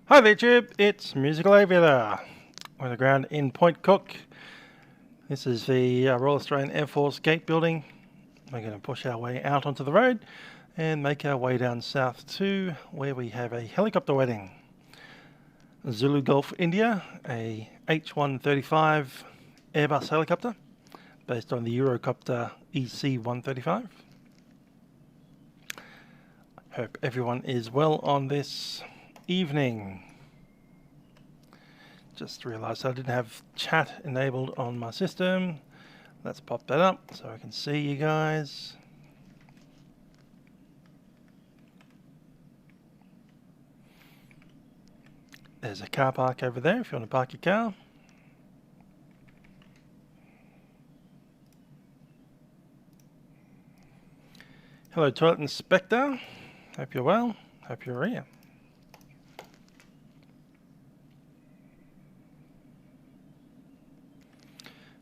Hi there YouTube, it's Musical Aviator. We're on the ground in Point Cook. This is the Royal Australian Air Force gate building. We're going to push our way out onto the road and make our way down south to where we have a helicopter waiting. Zulu Golf India, a H135 Airbus helicopter based on the Eurocopter EC-135. Hope everyone is well on this evening. Just realized I didn't have chat enabled on my system. Let's pop that up so I can see you guys. There's a car park over there if you want to park your car. Hello Toilet Inspector. Hope you're well. Hope you're here.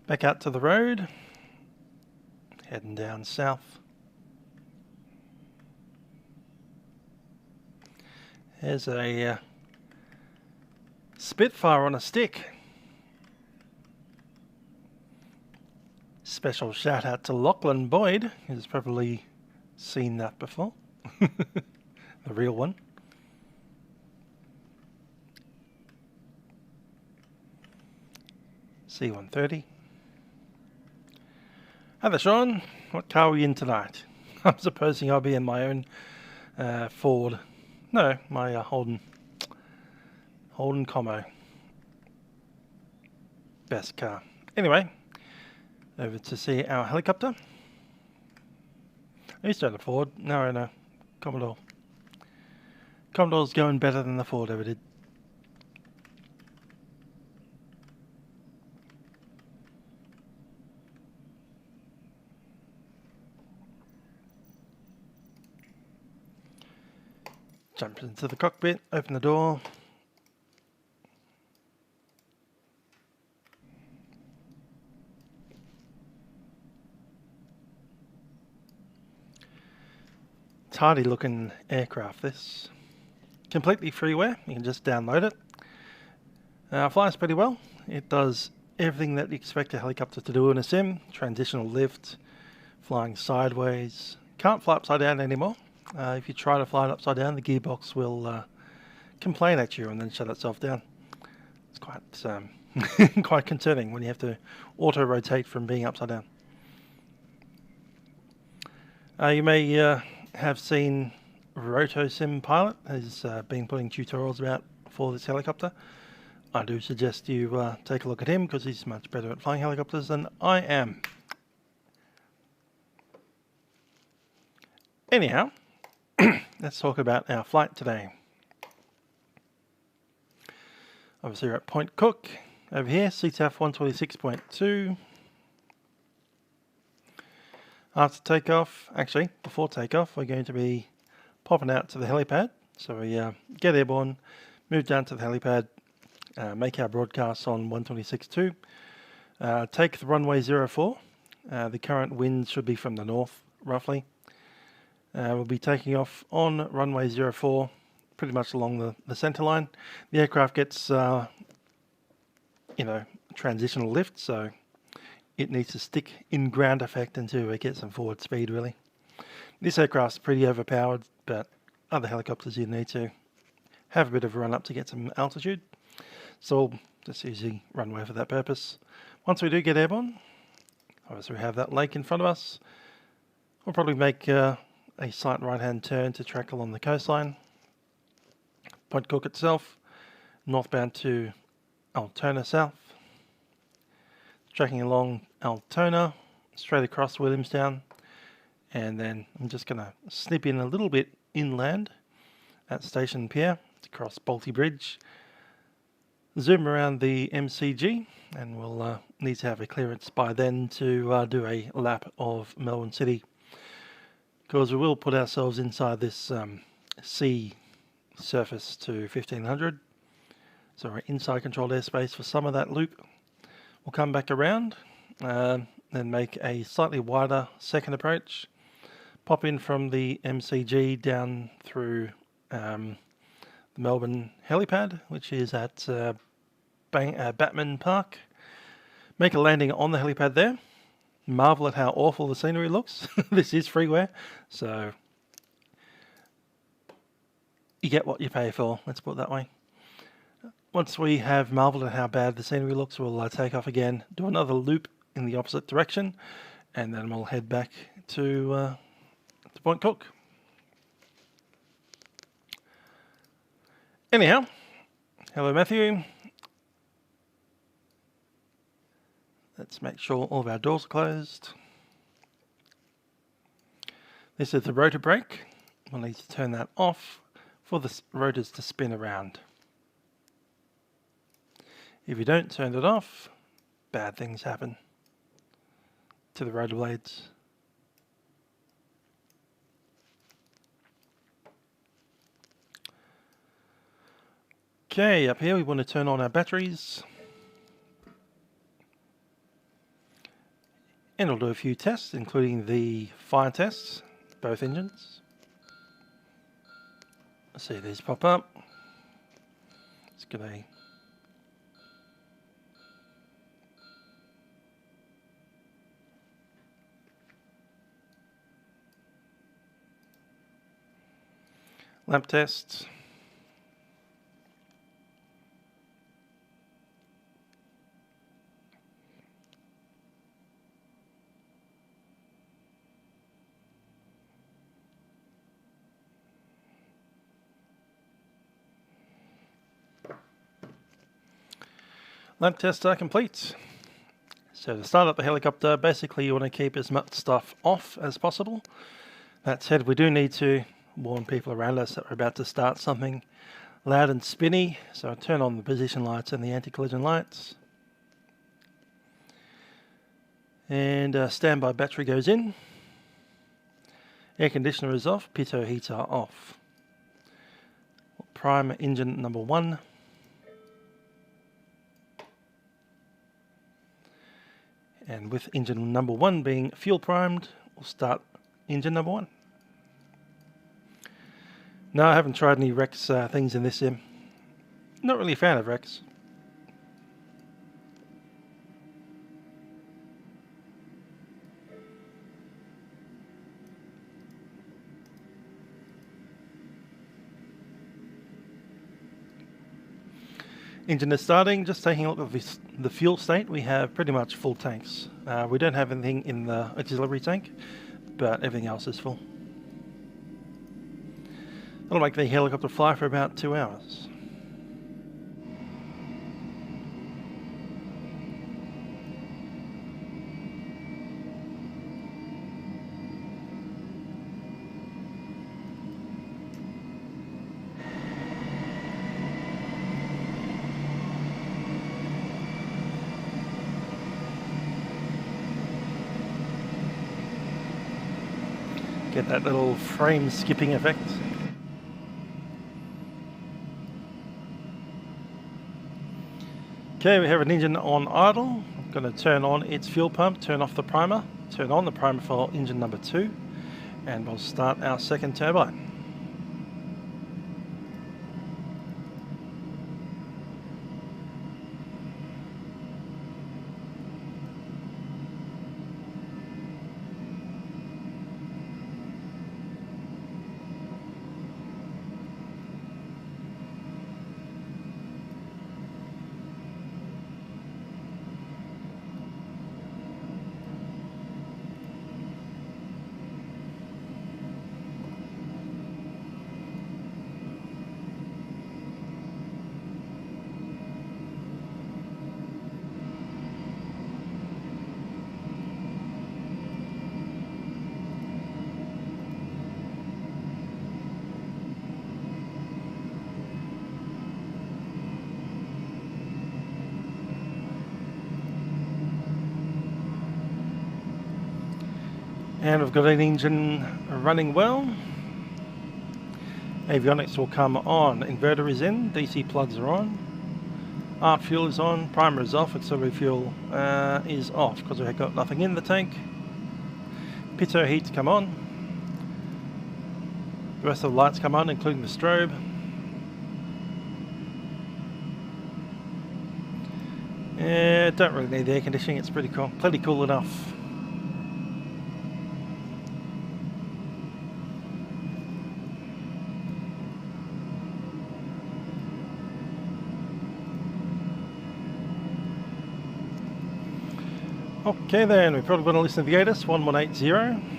Back out to the road, heading down south. There's a Spitfire on a stick. Special shout out to Lachlan Boyd, who's probably seen that before. The real one. C-130. Hi there, Sean. What car are we in tonight? I'm supposing I'll be in my own Ford. No, my Holden Commo. Best car. Anyway, over to see our helicopter. I used to have a Ford. Now I know. Commodore. Commodore's going better than the Ford ever did. Jump into the cockpit, open the door. Tidy looking aircraft this. Completely freeware, you can just download it. Flies pretty well. It does everything that you expect a helicopter to do in a sim. Transitional lift, flying sideways. Can't fly upside down anymore. If you try to fly it upside down, the gearbox will complain at you and then shut itself down. It's quite quite concerning when you have to auto-rotate from being upside down. You may have seen RotoSim Pilot has been putting tutorials about for this helicopter. I do suggest you take a look at him because he's much better at flying helicopters than I am. Anyhow, let's talk about our flight today. Obviously we're at Point Cook over here, CTAF 126.2. After takeoff, actually before takeoff, we're going to be popping out to the helipad. So we get airborne, move down to the helipad, make our broadcasts on 126.2, take the runway 04. The current wind should be from the north, roughly. We'll be taking off on runway 04, pretty much along the center line. The aircraft gets, transitional lift, so it needs to stick in ground effect until we get some forward speed, really. This aircraft's pretty overpowered, but other helicopters you need to have a bit of a run up to get some altitude. So we'll just use the runway for that purpose. Once we do get airborne, obviously we have that lake in front of us. We'll probably make a slight right-hand turn to track along the coastline. Point Cook itself, northbound to Altona South. Tracking along Altona, straight across Williamstown. And then I'm just going to snip in a little bit inland at Station Pier to cross Bolte Bridge. Zoom around the MCG, and we'll need to have a clearance by then to do a lap of Melbourne City. Because we will put ourselves inside this sea surface to 1500. So we're inside controlled airspace for some of that loop. We'll come back around, then make a slightly wider second approach. Pop in from the MCG down through the Melbourne helipad, which is at Batman Park. Make a landing on the helipad there. Marvel at how awful the scenery looks. This is freeware, so you get what you pay for, let's put it that way. Once we have marveled at how bad the scenery looks, we'll take off again, do another loop in the opposite direction, and then we'll head back to Point Cook. Anyhow, hello Matthew. Let's make sure all of our doors are closed. This is the rotor brake. We'll need to turn that off for the rotors to spin around. If you don't turn it off, bad things happen to the rotor blades. Okay, up here we want to turn on our batteries. And we'll do a few tests, including the fire tests, both engines. Let's see these pop up. Let's get a lamp test. Lamp tests are complete. So to start up the helicopter, basically you want to keep as much stuff off as possible. That said, we do need to warn people around us that we're about to start something loud and spinny. So I turn on the position lights and the anti-collision lights. And standby battery goes in. Air conditioner is off, pitot heats are off. Prime engine number 1. And with engine number 1 being fuel primed, we'll start engine number 1. No, I haven't tried any Rex things in this sim. Not really a fan of Rex. Engine is starting, just taking a look at the fuel state. We have pretty much full tanks. We don't have anything in the auxiliary tank, but everything else is full. It'll make the helicopter fly for about 2 hours. Get that little frame skipping effect. Okay, we have an engine on idle. I'm going to turn on its fuel pump, turn off the primer, turn on the primer for engine number 2, and we'll start our second turbine. And we've got an engine running well. Avionics will come on. Inverter is in, DC plugs are on. ARP fuel is on, primer is off, auxiliary fuel is off because we've got nothing in the tank. Pitot heats come on. The rest of the lights come on, including the strobe. Yeah, don't really need the air conditioning, it's pretty cool, plenty cool enough. Okay then, we probably want to listen to the ATIS 1180.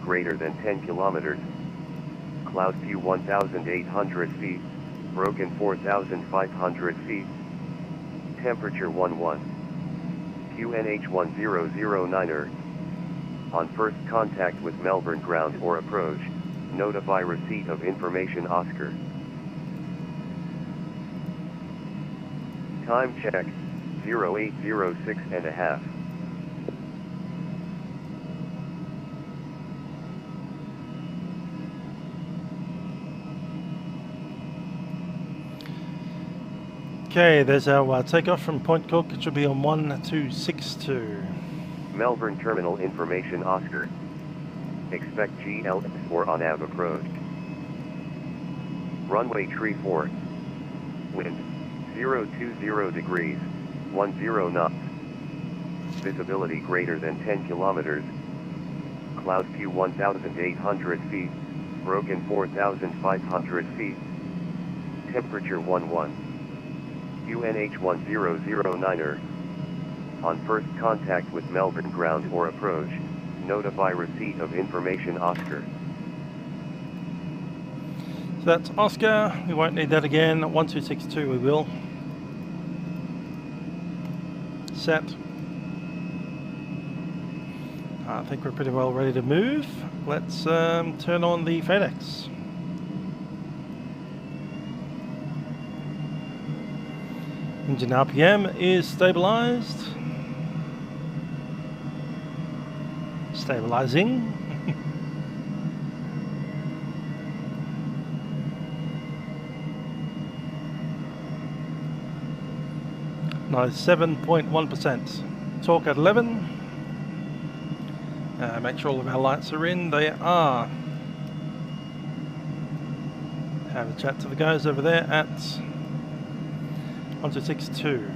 Greater than 10 kilometers. Cloud view 1,800 feet. Broken 4,500 feet. Temperature 11. QNH1009er. On first contact with Melbourne ground or approach, notify receipt of information Oscar. Time check, 0806.5. Okay, there's our takeoff from Point Cook. It should be on 1262. Melbourne Terminal Information Oscar. Expect GLX or on-av approach. Runway 34. Wind 020 degrees, 10 knots. Visibility greater than 10 kilometers. Cloud view 1,800 feet. Broken 4,500 feet. Temperature 11. QNH1009er. On first contact with Melbourne ground or approach, notify receipt of information Oscar. So that's Oscar, we won't need that again. 1262 we will. Set. I think we're pretty well ready to move. Let's turn on the FedEx. Engine RPM is stabilized. Stabilizing. Nice, 7.1%. Torque at 11. Make sure all of our lights are in. They are. Have a chat to the guys over there at 1262.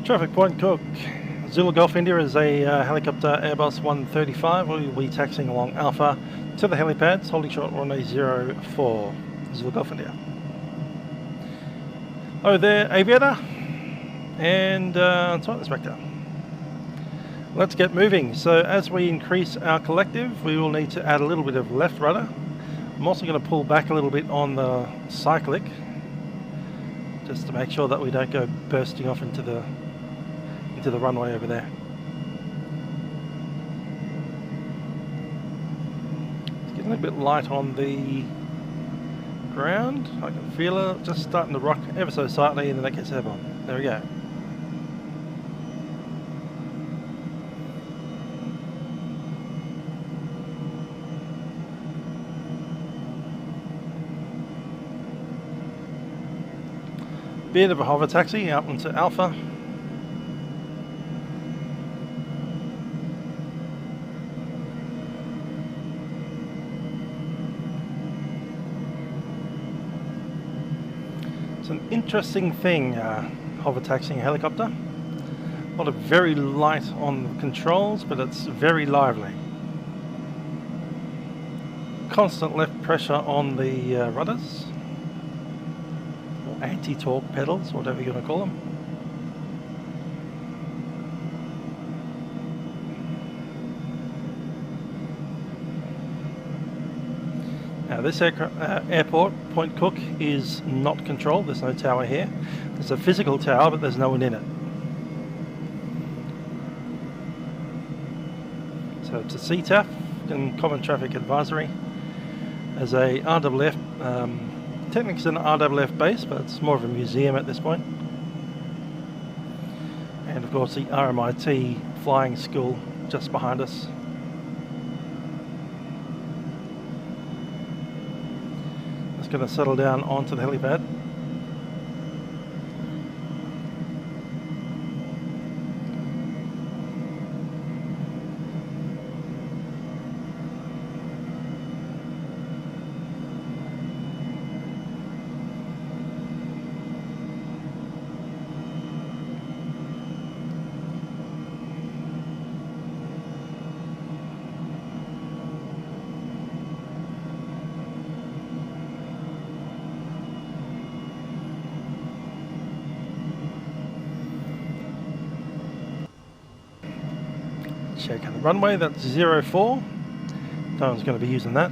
Traffic Point Cook. Zulu Golf India is a helicopter Airbus 135. We'll be taxiing along Alpha to the helipads, holding short runway 04. Zulu Golf India. Oh, there, Aviator, and Timeless Vector. Let's get moving. So as we increase our collective, we will need to add a little bit of left rudder. I'm also going to pull back a little bit on the cyclic, just to make sure that we don't go bursting off into the runway over there. It's getting a bit light on the ground. I can feel it just starting to rock ever so slightly, and then that gets airborne. There we go. Bit of a hover taxi out into Alpha. It's an interesting thing, hover taxiing a helicopter. A lot of very light on the controls, but it's very lively. Constant left pressure on the rudders, or anti-torque pedals, whatever you're going to call them. Now this airport, Point Cook, is not controlled. There's no tower here. There's a physical tower, but there's no one in it. So it's a CTAF, and Common Traffic Advisory, as a RWF. Technically it's an RWF base, but it's more of a museum at this point. And of course the RMIT Flying School just behind us. It's going to settle down onto the helipad. Check the runway, that's 04. No one's going to be using that.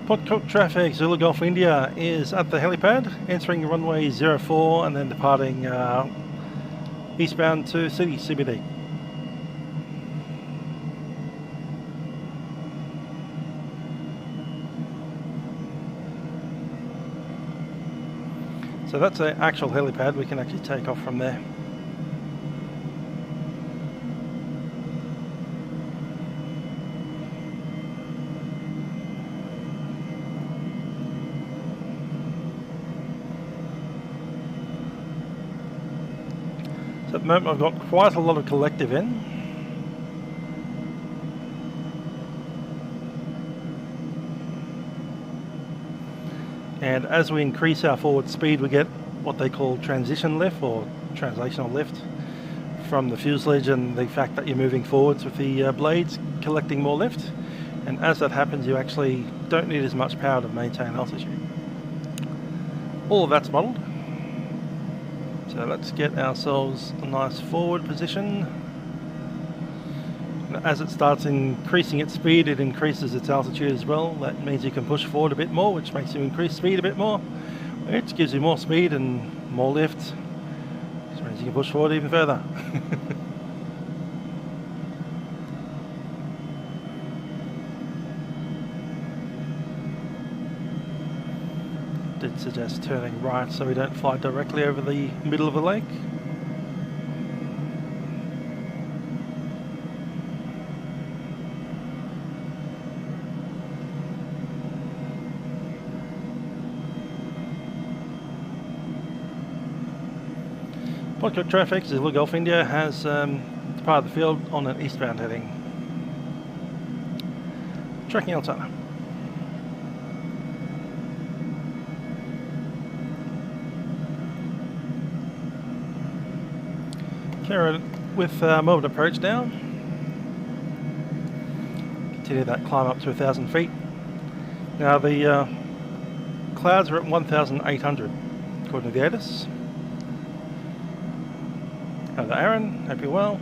Podcast traffic, Zulu Golf India is at the helipad, entering runway 04 and then departing eastbound to City CBD. So that's an actual helipad, we can actually take off from there. So at the moment I've got quite a lot of collective in. And as we increase our forward speed, we get what they call transition lift or translational lift from the fuselage and the fact that you're moving forwards with the blades, collecting more lift. And as that happens, you actually don't need as much power to maintain altitude. All of that's modelled. So let's get ourselves a nice forward position. As it starts increasing its speed, it increases its altitude as well. That means you can push forward a bit more, which makes you increase speed a bit more, which gives you more speed and more lift, which means you can push forward even further. Did suggest turning right so we don't fly directly over the middle of the lake. Podcast traffic, Zulu Golf India has departed the field on an eastbound heading. Tracking Altana. Carry with Melbourne approach now. Continue that climb up to 1,000 feet. Now the clouds are at 1,800 according to the ATIS. Hello Aaron, hope you're well.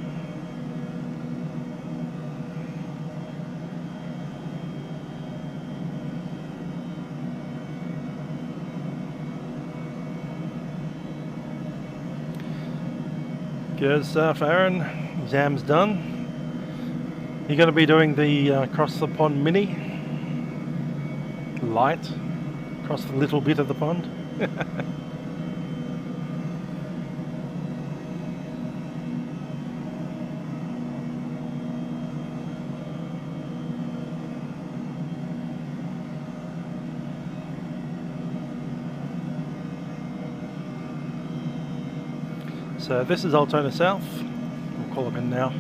Good stuff, Aaron. Exam's done. You're going to be doing the across the pond mini. Light. Across the little bit of the pond. So this is Altona South. We'll call them in now.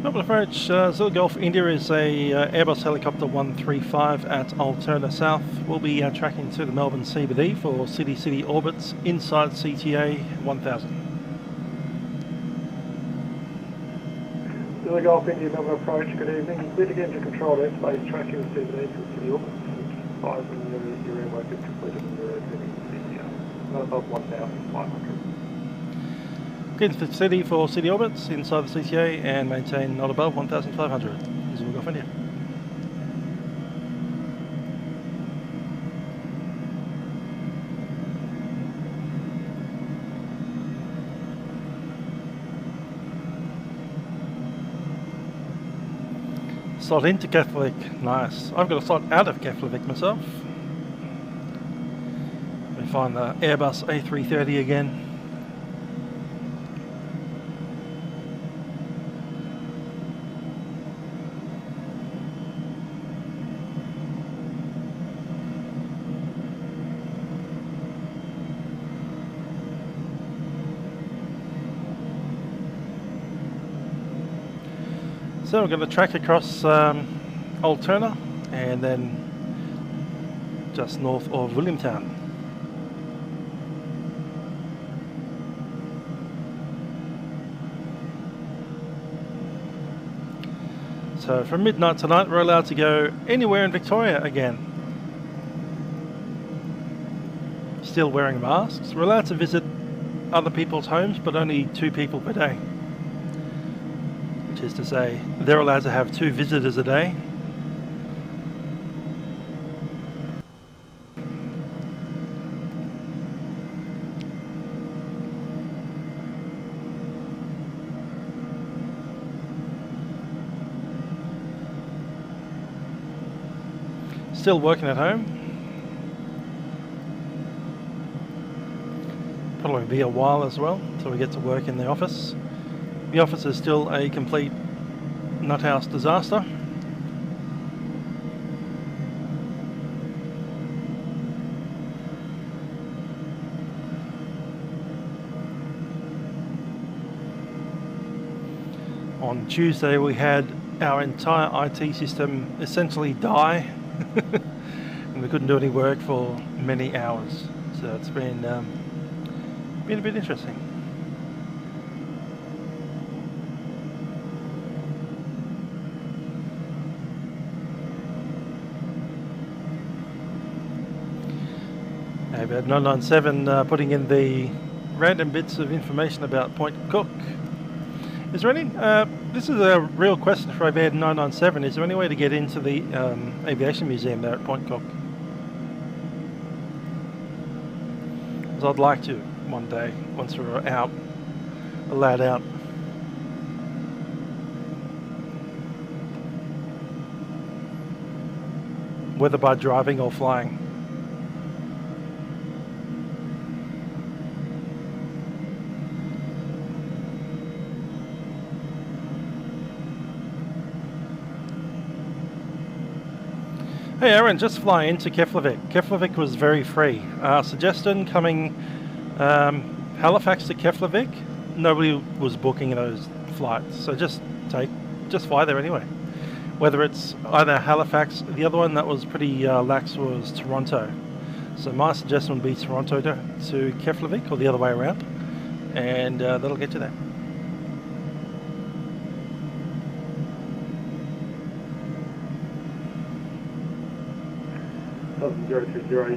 Melbourne approach, Zulu Golf India is a Airbus helicopter 135 at Altona South. We'll be tracking to the Melbourne CBD for city orbits inside CTA 1000. Zulu Golf India, Melbourne approach, good evening. Clear to get into control airspace, tracking the CBD for city orbits. Advise when your airwork is completed and you're heading to CTA. Not above 1,500. Get into the city for city orbits inside the CTA and maintain not above 1,500. Zulu Golf India. Slot into Catholic, nice. I've got a slot out of Catholic myself. Let me find the Airbus A330 again. So we're going to track across Old Turner and then just north of Williamtown. So from midnight tonight we're allowed to go anywhere in Victoria again. Still wearing masks. We're allowed to visit other people's homes, but only 2 people per day. Which is to say, they're allowed to have 2 visitors a day. Still working at home. Probably be a while as well until we get to work in the office. The office is still a complete nuthouse disaster. On Tuesday we had our entire IT system essentially die and we couldn't do any work for many hours. So it's been a bit interesting. I've had 997 putting in the random bits of information about Point Cook. Is there any, this is a real question for I've had 997, is there any way to get into the aviation museum there at Point Cook? Because I'd like to one day, once we're out, allowed out. Whether by driving or flying. Hey Aaron, just fly into Keflavik. Keflavik was very free. Suggestion coming Halifax to Keflavik. Nobody was booking those flights, so just fly there anyway. Whether it's either Halifax, the other one that was pretty lax was Toronto. So my suggestion would be Toronto to Keflavik or the other way around, and that'll get you there.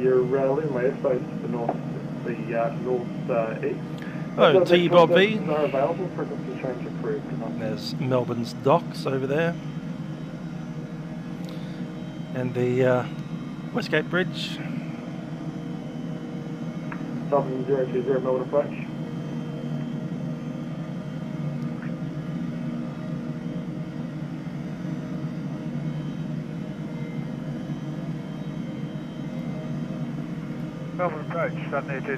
You're leaving my airspace to the north east. Oh, T Bob V. Are available for frequency change approved. There's Melbourne's docks over there, and the Westgate Bridge. Southern 020 Melbourne approach. Melbourne approach, Southern 020.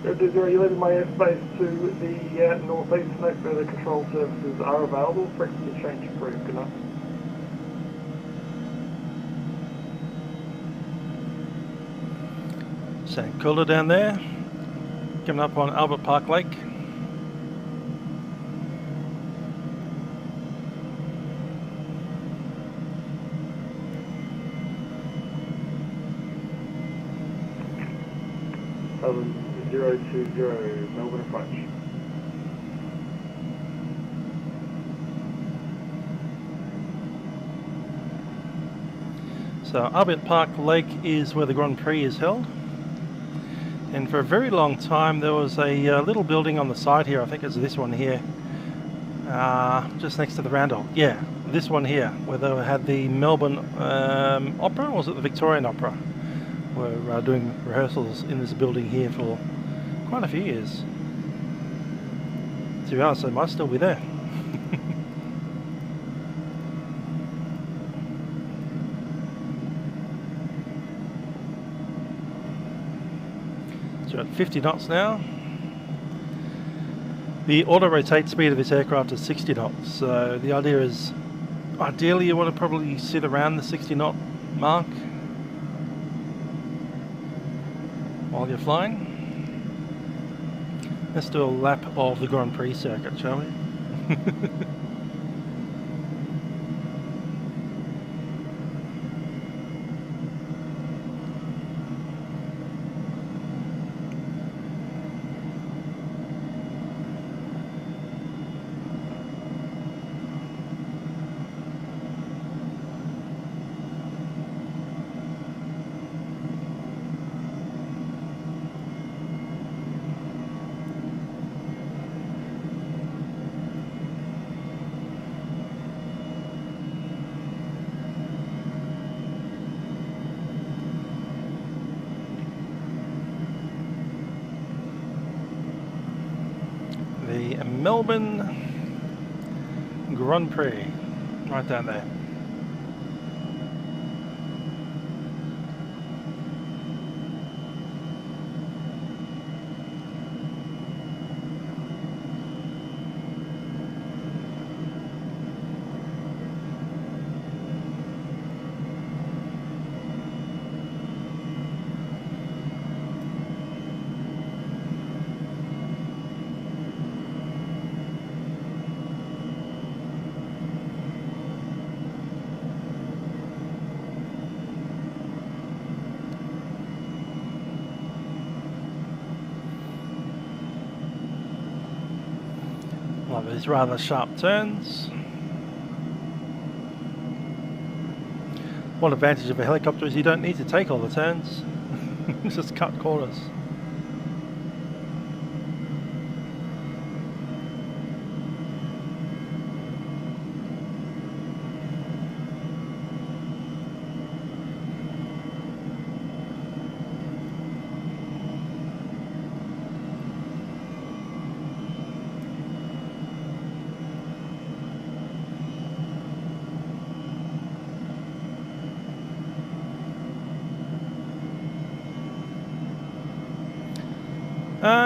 020, you're leaving my airspace to the northeast. No further control services are available. Frequency change approved. Good night. St Kilda down there. Coming up on Albert Park Lake. Southern 020 Melbourne approach. So Albert Park Lake is where the Grand Prix is held. And for a very long time there was a little building on the side here, I think it's this one here, just next to the Roundel. Yeah, this one here, where they had the Melbourne Opera, or was it the Victorian Opera? We're doing rehearsals in this building here for quite a few years. To be honest, they might still be there. So we're at 50 knots now. The auto rotate speed of this aircraft is 60 knots, so the idea is ideally you want to probably sit around the 60 knot mark while you're flying. Let's do a lap of the Grand Prix circuit, shall we? the Melbourne Grand Prix, right down there. Love these rather sharp turns. One advantage of a helicopter is you don't need to take all the turns. Just cut corners.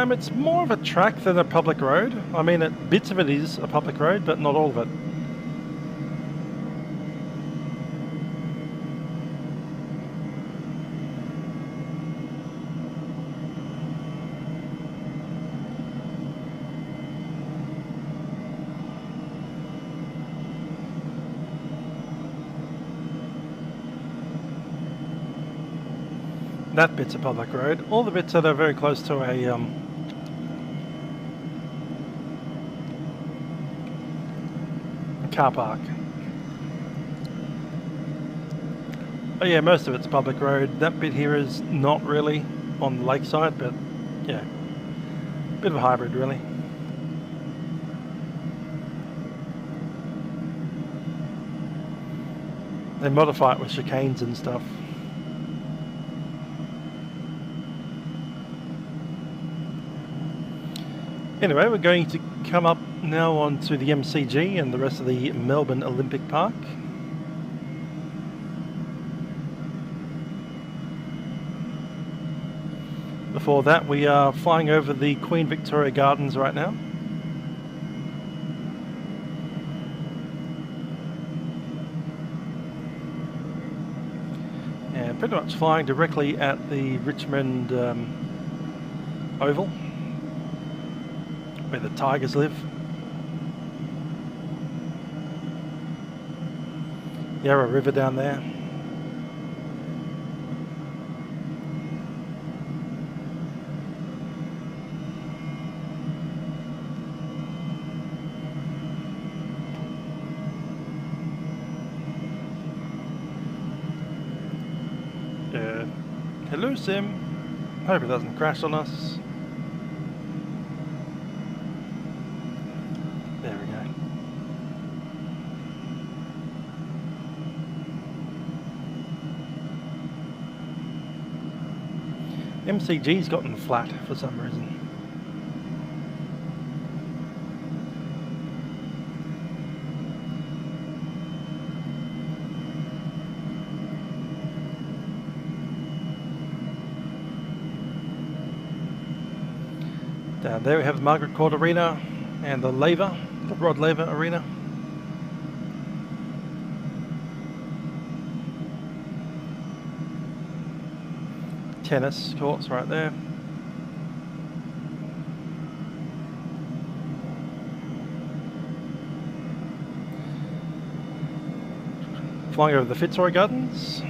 It's more of a track than a public road. I mean, bits of it is a public road, but not all of it. That bit's a public road. All the bits that are very close to a car park. Oh yeah, most of it's public road. That bit here is not really on the lakeside, but yeah, bit of a hybrid really. They modify it with chicanes and stuff. Anyway, we're going to come up now onto the MCG and the rest of the Melbourne Olympic Park. Before that, we are flying over the Queen Victoria Gardens right now. And pretty much flying directly at the Richmond Oval, where the Tigers live. Yarra River down there. Hello Sim. Hope it doesn't crash on us. There we go. MCG's gotten flat for some reason. Down there we have the Margaret Court Arena and the Laver, the Rod Laver Arena. Tennis courts right there. Flying over the Fitzroy Gardens.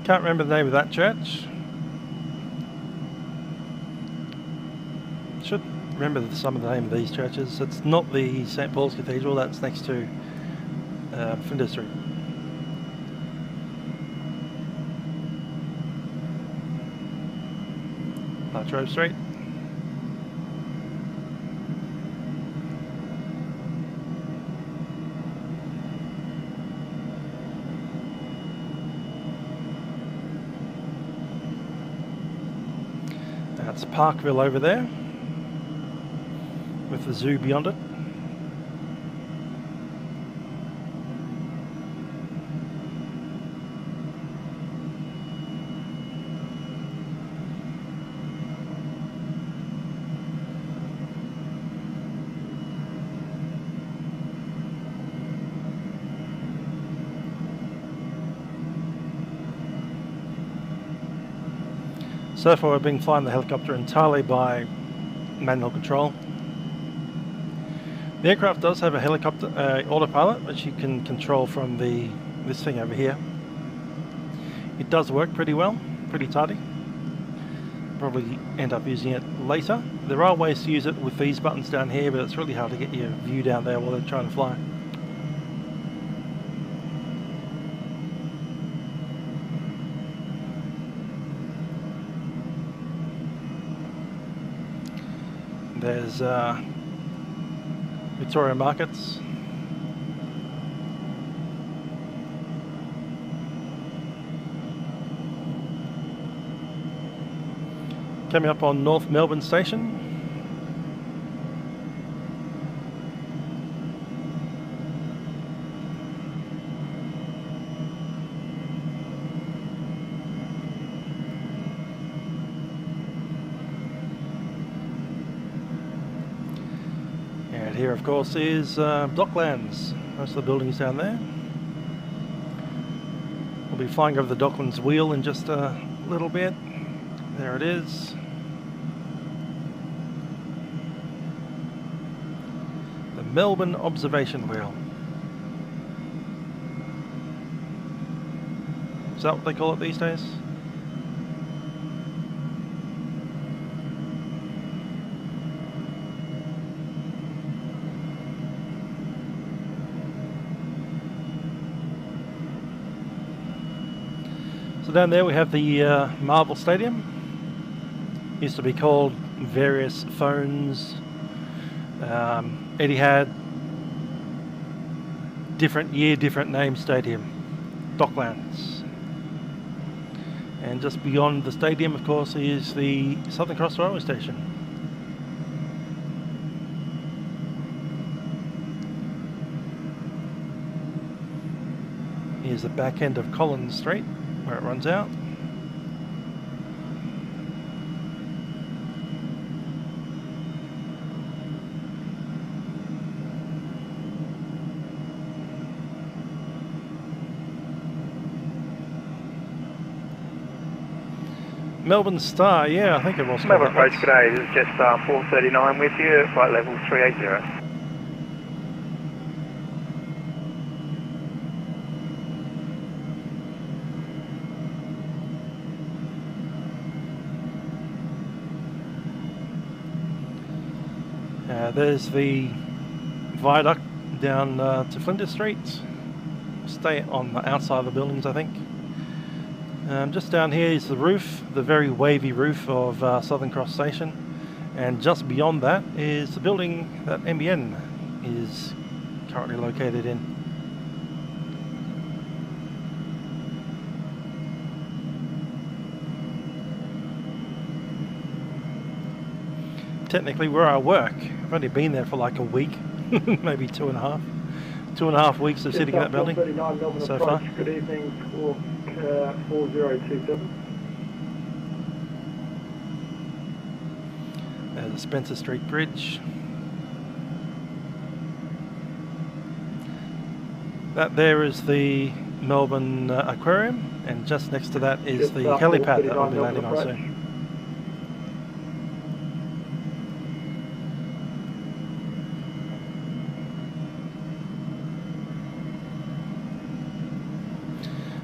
Can't remember the name of that church. Should remember some of the name of these churches. It's not the St. Paul's Cathedral, that's next to Flinders Street. Latrobe Street. That's Parkville over there, with the zoo beyond it. So far we've been flying the helicopter entirely by manual control. The aircraft does have a helicopter autopilot, which you can control from this thing over here. It does work pretty well, pretty tidy. Probably end up using it later. There are ways to use it with these buttons down here, but it's really hard to get your view down there while they're trying to fly. There's Victoria Markets. Coming up on North Melbourne Station. Here, of course, is Docklands. Most of the buildings down there. We'll be flying over the Docklands wheel in just a little bit. There it is. The Melbourne Observation Wheel. Is that what they call it these days? So down there we have the Marvel Stadium. Used to be called various phones. Etihad. Different year, different name stadium. Docklands. And just beyond the stadium, of course, is the Southern Cross Railway Station. Here's the back end of Collins Street, where it runs out. Melbourne Star, yeah, I think it was. Melbourne approach, good day, this is Jetstar 439 with you, flight level 380. There's the viaduct down to Flinders Street. Stay on the outside of the buildings, I think. Just down here is the roof, the very wavy roof of Southern Cross Station. And just beyond that is the building that NBN is currently located in. Technically where I work. I've only been there for like a week, maybe 2.5 weeks of sitting in that building so far. Good evening, 4027. There's the Spencer Street Bridge. That there is the Melbourne Aquarium, and just next to that is the helipad that we'll be landing on soon.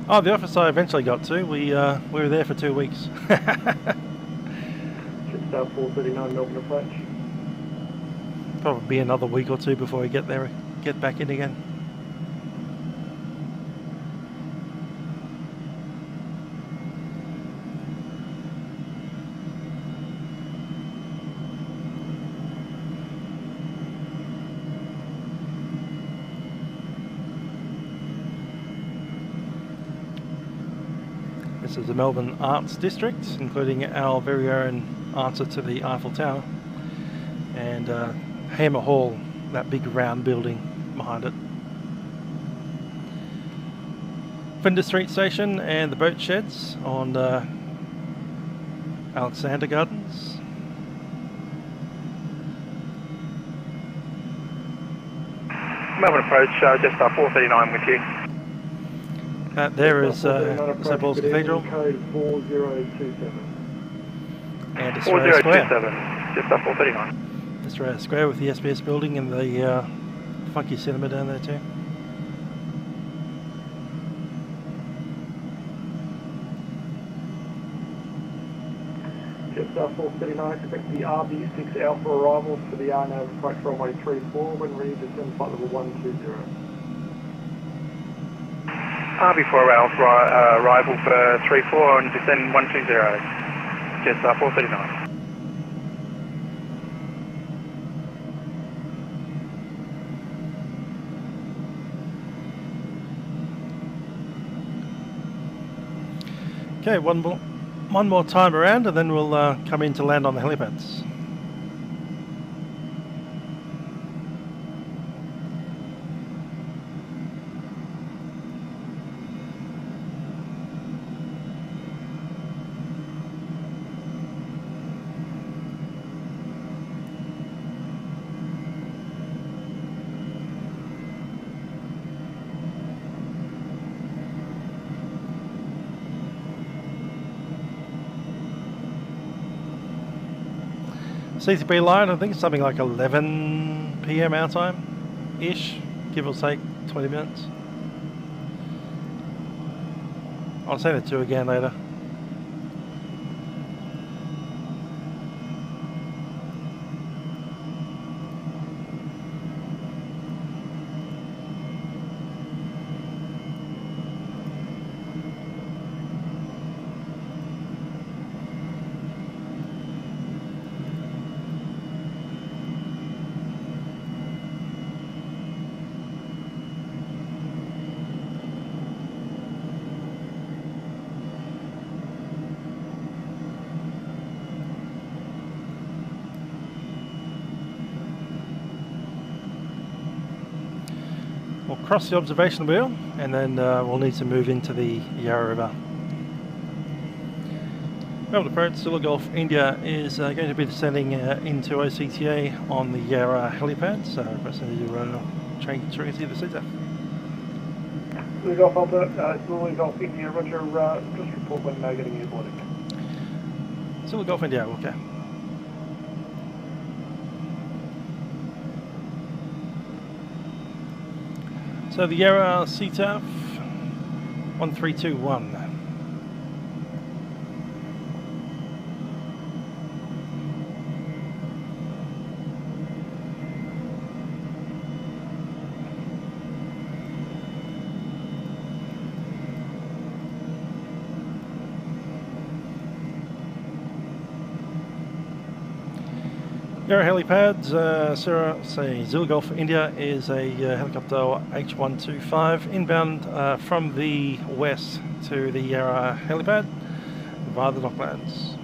Oh, the office I eventually got to. We were there for 2 weeks. Jetstar 439 Melbourne approach. Probably be another week or two before we get there, get back in again. This is the Melbourne Arts District, including our very own answer to the Eiffel Tower, and Hammer Hall, that big round building behind it. Flinders Street Station and the boat sheds on Alexander Gardens. Melbourne approach, just 439 with you. There is St Paul's Cathedral. Code 4027. And Australia Square. 4027, just 439. Australia Square with the SBS building and the funky cinema down there too. Jetstar 439, expect the RB6 Alpha arrivals for the RNAV approach runway 34 when ready to descend flight level 120. RB4 Alpha arrival for 34 and descend 120. Jetstar 439. Okay, one more time around and then we'll come in to land on the helipads. CCP line, I think it's something like 11 PM our time-ish, give or take 20 minutes. I'll send it to you again later. We'll cross the observation wheel and then we'll need to move into the Yarra River. Melbourne approach, Zulu Golf India is going to be descending into OCTA on the Yarra helipad, so pressing your train through to the seats. Zulu Golf Alpha, Zulu Golf India, roger, just report when getting airborne. Zulu Golf India, okay. So the Yarra CTAF 1321. Yarra helipads, Zulu Golf India is a helicopter H125 inbound from the west to the Yarra helipad via the docklands.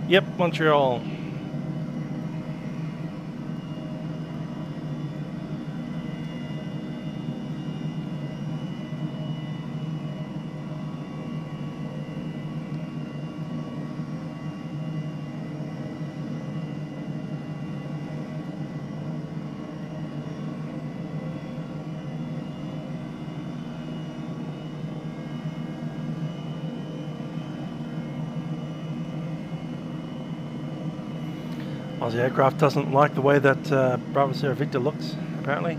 Yep, Montreal. Aussie aircraft doesn't like the way that Bravo Sierra Victor looks, apparently.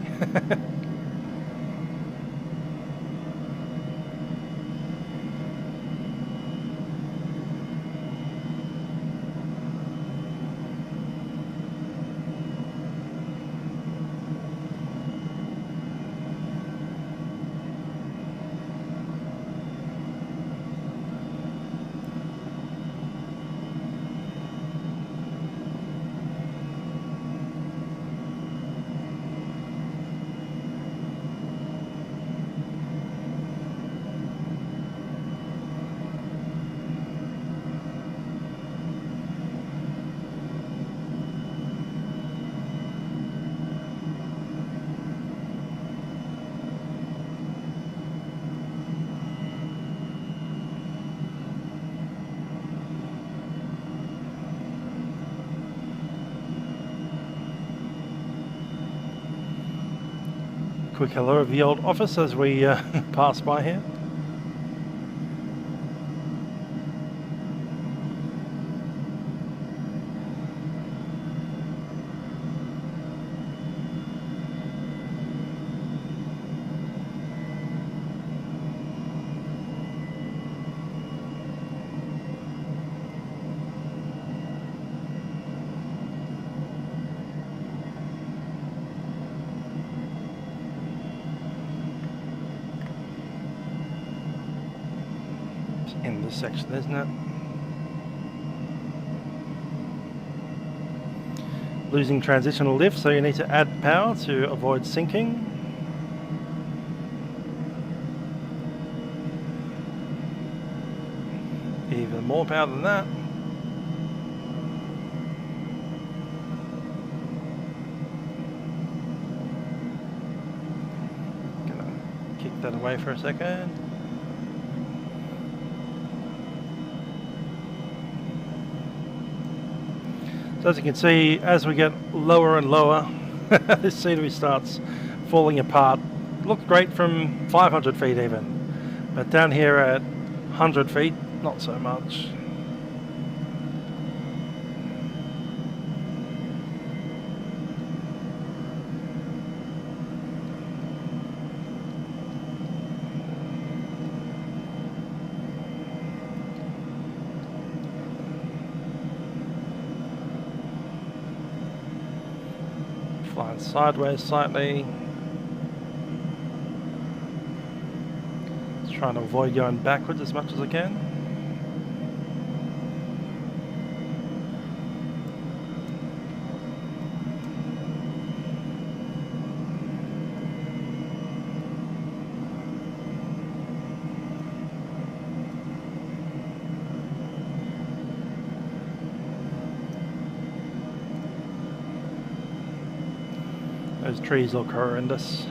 quick hello of the old office as we pass by here. In this section, isn't it? Losing transitional lift, so you need to add power to avoid sinking. Even more power than that. Gonna kick that away for a second. So as you can see, as we get lower and lower, this scenery starts falling apart. Looked great from 500 feet even, but down here at 100 feet, not so much. Flying sideways slightly. Just trying to avoid going backwards as much as I can. Those trees look horrendous.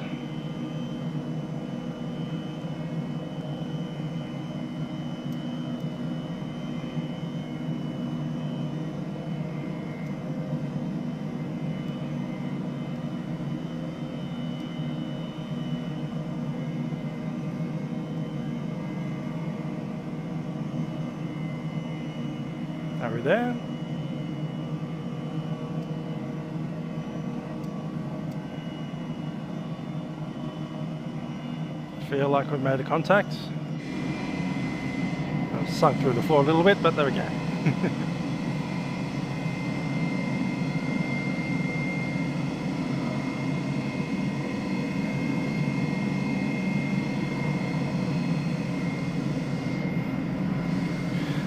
Are we there? Feel like we've made a contact. I've sunk through the floor a little bit, but there we go.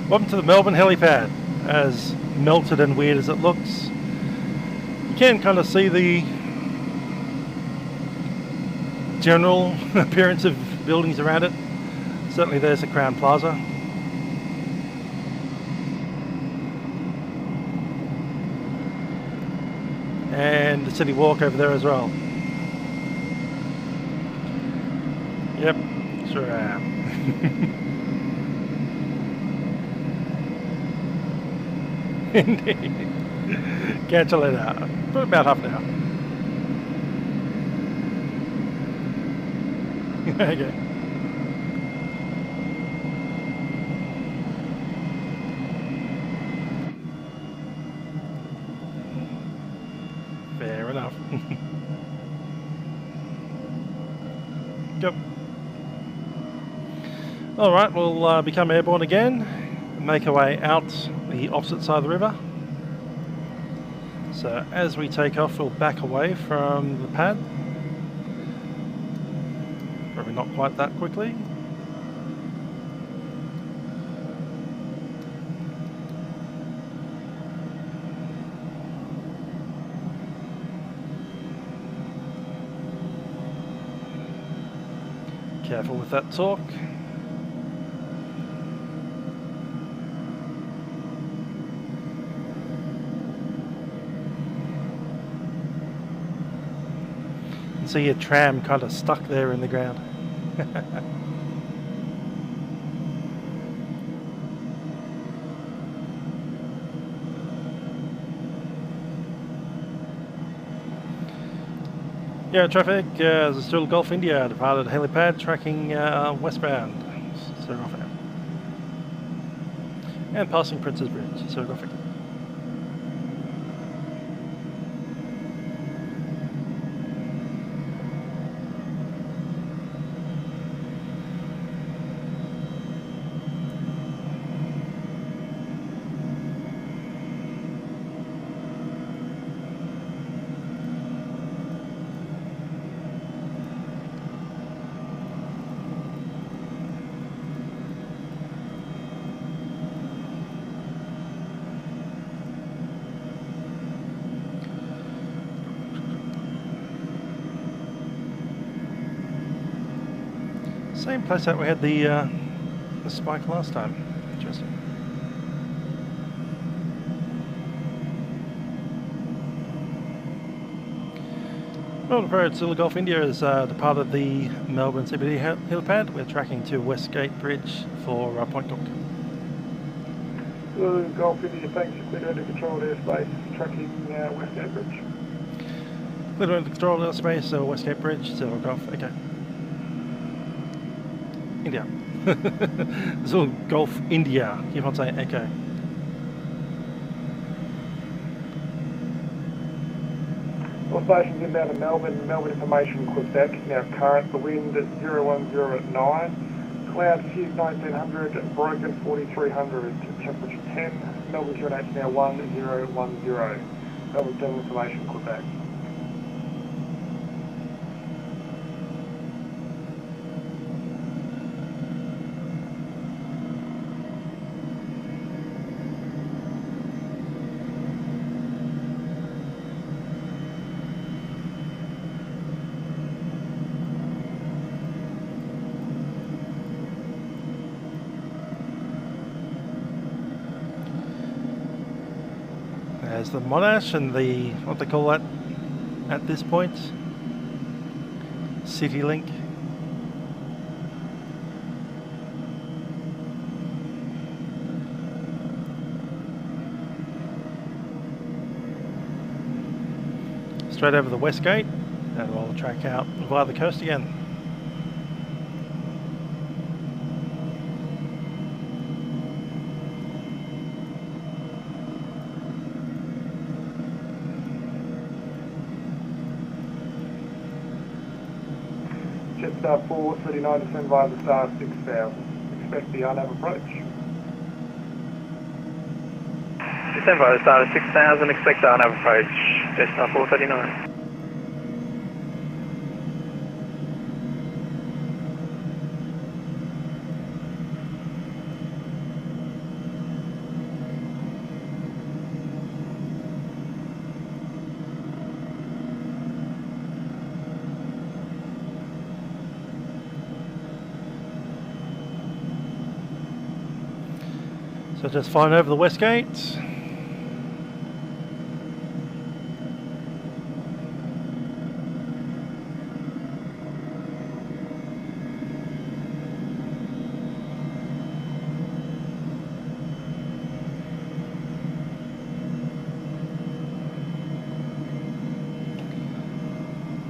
Welcome to the Melbourne helipad. As melted and weird as it looks, you can kind of see the general appearance of buildings around it. Certainly there's the Crown Plaza. And the City Walk over there as well. Yep, sure am. Indeed. Cancel it out. For about half an hour. Okay. Fair enough. Yep. Alright, we'll become airborne again and make our way out the opposite side of the river. So as we take off, we'll back away from the pad. Probably not quite that quickly. Careful with that torque. You can see a tram kind of stuck there in the ground. Yeah, traffic, this is still Gulf India, departed helipad, tracking westbound, Sergoffic. And passing Princess Bridge, Sergoffic. Same place that we had the spike last time. Interesting. Melbourne Airport, still Gulf India, has departed the Melbourne City helipad. We're tracking to Westgate Bridge for Point Cook. Gulf India, thanks. Cleared under controlled airspace, tracking Westgate Bridge. Cleared under controlled airspace, Westgate Bridge, so Gulf. Okay. India. It's all Gulf India. Keep on saying echo. All stations inbound to Melbourne. Melbourne information, Quebec. Now current, the wind at 010 at 9. Clouds, Hughes 1900, broken 4300. Temperature 10. Melbourne QNH now 1010. Melbourne general information, Quebec. There's the Monash and the, what they call that at this point, City Link. Straight over the West Gate, and we'll track out via the coast again. Jetstar 439 descend via the Star 6000. Expect the RNAV approach. Descend via the Star 6000, expect RNAV approach. Jetstar 439. So just flying over the West Gate.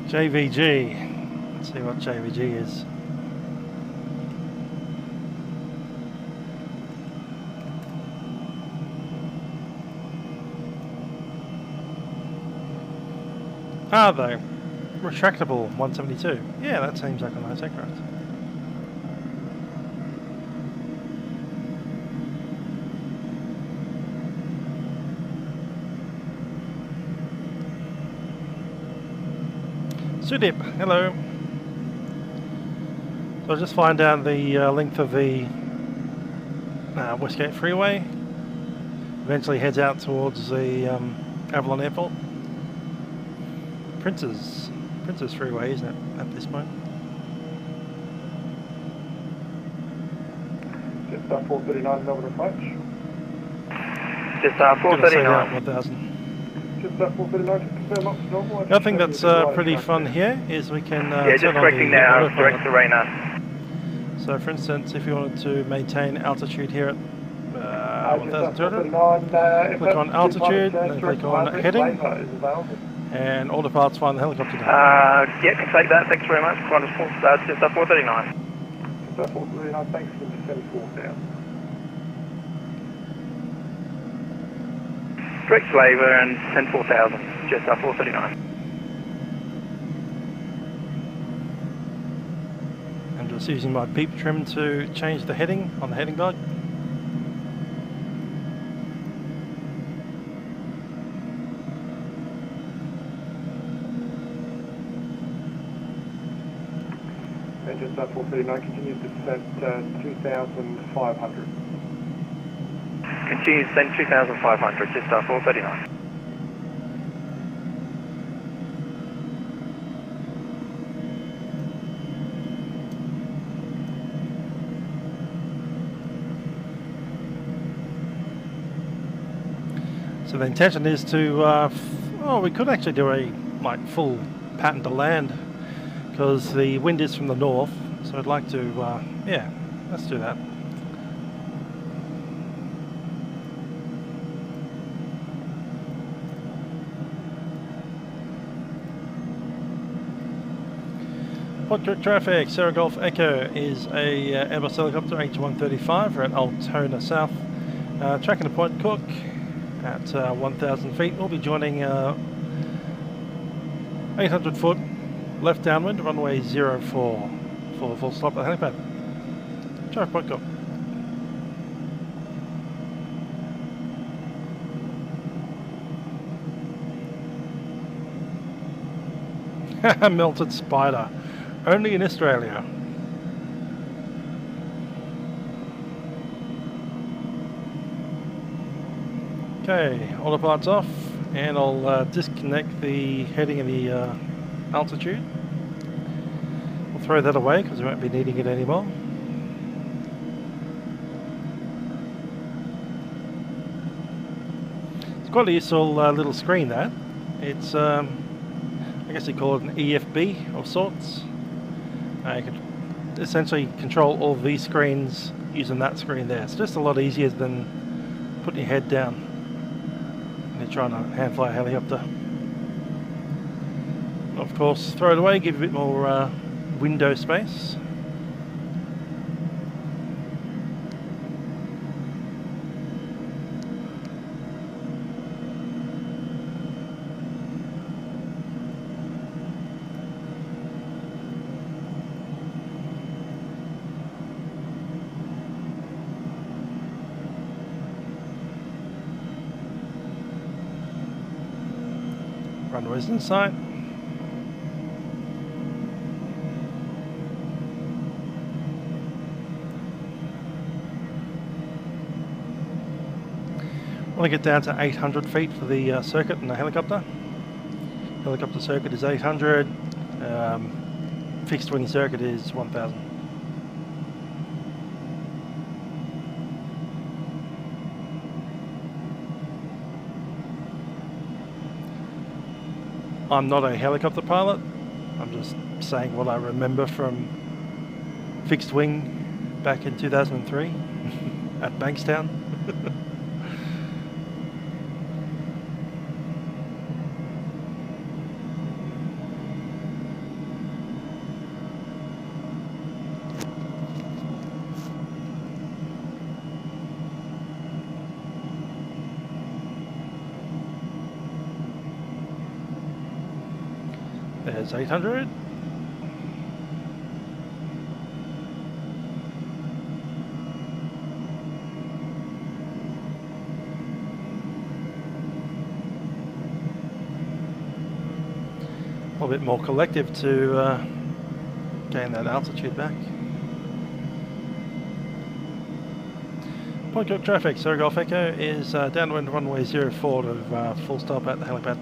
JVG. Let's see what JVG is. Ah, though. Retractable 172. Yeah, that seems like a nice aircraft. Sudip, hello. So I'll just find down the length of the Westgate Freeway. Eventually heads out towards the Avalon Airport. Princess Freeway, isn't it, at this point? Jetstar 439 Melbourne approach. Jetstar 439. 1000. Jetstar 439 to confirm up to normal. The other thing that's pretty fun here is we can yeah, just turn on correcting the now, autopilot. direct to Rena. So for instance, if you wanted to maintain altitude here at 1200, Jetstar 439, click on altitude, and then click on heading. And autopilot's flying the helicopter down. Yeah, can take that. Thanks very much. Qantas full start, just up 439. Just 439, thanks for descend 4,000. Direct flavor and send 4,000, just up 439. I'm just using my beep trim to change the heading on the heading guide. And just 439, continue descent 2,500. Continue to send 2,500, just up 439. So the intention is to, we could actually do a full pattern to land because the wind is from the north. So I'd like to, yeah, let's do that. Podcast traffic, Sierra Golf Echo is a Airbus helicopter H135. We're at Altona South. Tracking to Point Cook at 1,000 feet. We'll be joining 800 foot left downwind, runway 04 for full stop at the helipad. Traffic Point Cook. Melted spider. Only in Australia. Okay, autopilot's off, and I'll disconnect the heading and the altitude. We'll throw that away because we won't be needing it anymore. It's quite a useful little screen, that. It's, I guess you call it an EFB of sorts. You can essentially control all these screens using that screen there. It's just a lot easier than putting your head down when you're trying to hand fly a helicopter. Of course, throw it away, give a bit more window space. Runways in sight. Want to get down to 800 feet for the circuit and the helicopter. Helicopter circuit is 800. Fixed wing circuit is 1,000. I'm not a helicopter pilot. I'm just saying what I remember from fixed wing back in 2003 at Bankstown. There's 800. A little bit more collective to gain that altitude back. Point Cook traffic, Sierra Golf Echo is downwind runway 04 to full stop at the helipad.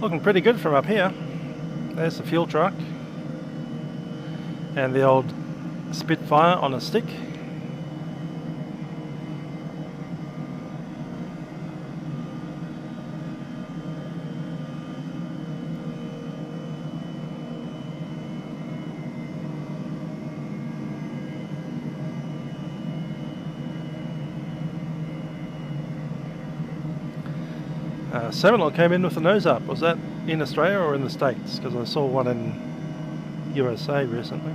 Looking pretty good from up here. There's the fuel truck. And the old Spitfire on a stick. Seminole came in with the nose up. Was that in Australia or in the States? Because I saw one in USA recently.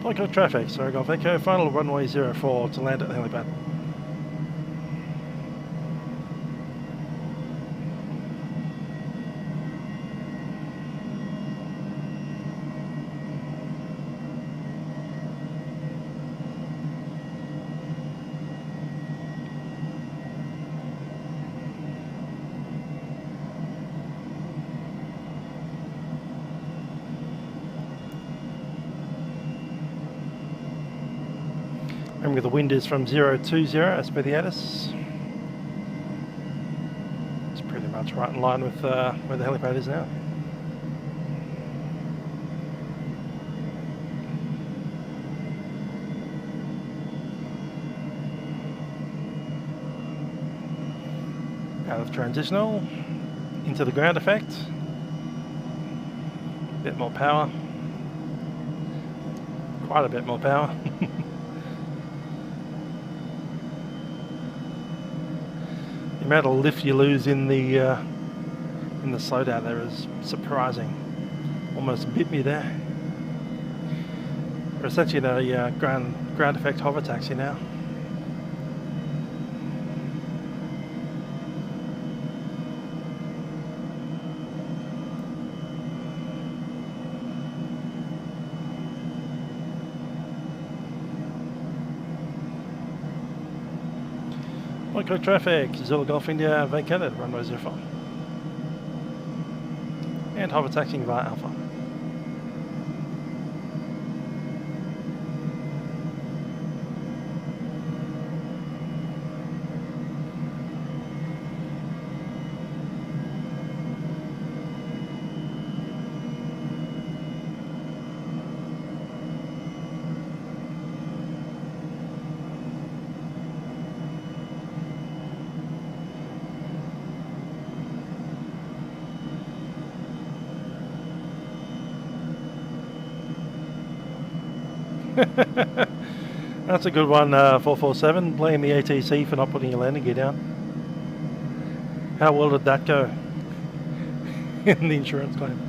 Local traffic, sorry, Golf Echo, final runway 04 to land at the helipad. Remember the wind is from 020 as per the ATIS. It's pretty much right in line with where the helipad is now. Out of transitional, into the ground effect. A bit more power. Quite a bit more power. The amount of lift you lose in the slowdown there is surprising. Almost bit me there. We're essentially in a ground effect hover taxi now. Local traffic, Zulu Golf India vacated, runway 05. And hover taxiing via Alpha. That's a good one, 447. Blame the ATC for not putting your landing gear down. How well did that go in the insurance claim?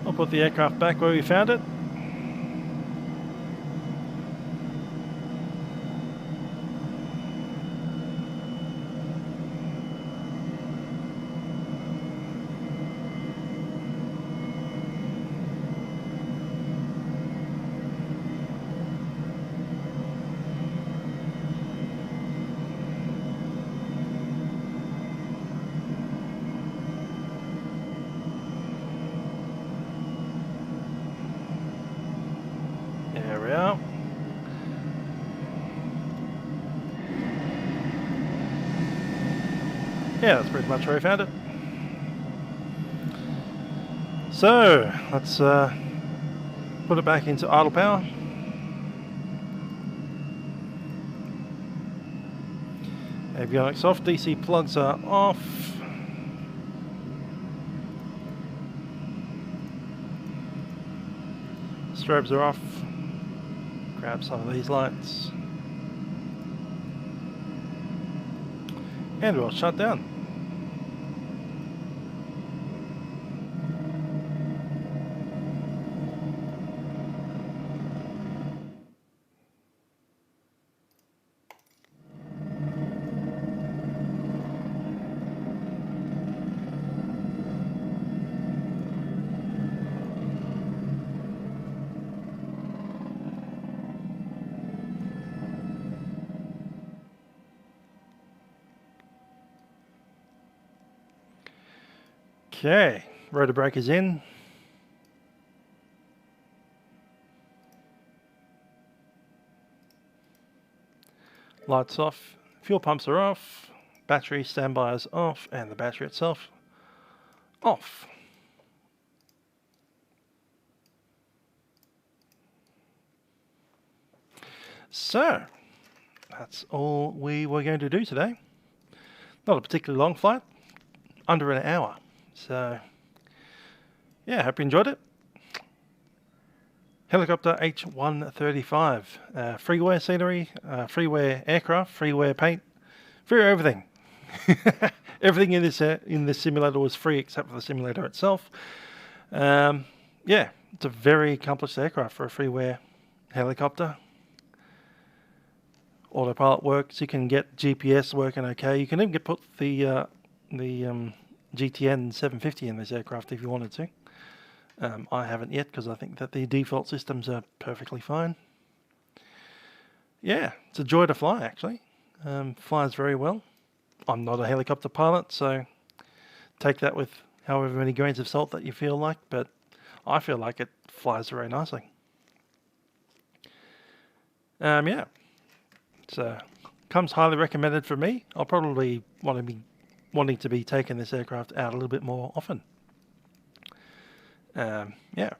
I'll put the aircraft back where we found it. There we are. Yeah, that's pretty much where I found it. So, let's put it back into idle power. Avionics off, DC plugs are off. Strobes are off. Grab some of these lights. And we'll shut down. Okay, rotor breakers in. Lights off, fuel pumps are off, battery standby is off, and the battery itself off. So, that's all we were going to do today. Not a particularly long flight, under an hour. So, yeah, hope you enjoyed it. Helicopter H135, freeware scenery, freeware aircraft, freeware paint, freeware everything. Everything in this simulator was free except for the simulator itself. Yeah, it's a very accomplished aircraft for a freeware helicopter. Autopilot works. You can get GPS working okay. You can even put the GTN 750 in this aircraft if you wanted to. I haven't yet because I think that the default systems are perfectly fine. Yeah, it's a joy to fly actually. Flies very well. I'm not a helicopter pilot, so take that with however many grains of salt that you feel like, but I feel like it flies very nicely. Yeah, so comes highly recommended for me. I'll probably wanting to be taking this aircraft out a little bit more often. Yeah,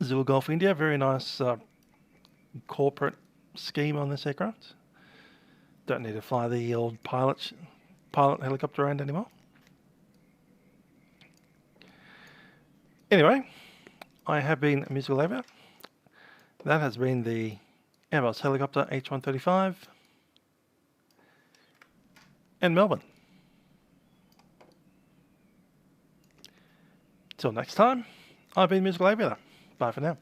Zulu Golf India, very nice corporate scheme on this aircraft. Don't need to fly the old pilot helicopter around anymore. Anyway, I have been Musical Aviator. That has been the Airbus helicopter H135 and Melbourne. Till next time, I've been Musical Aviator. Bye for now.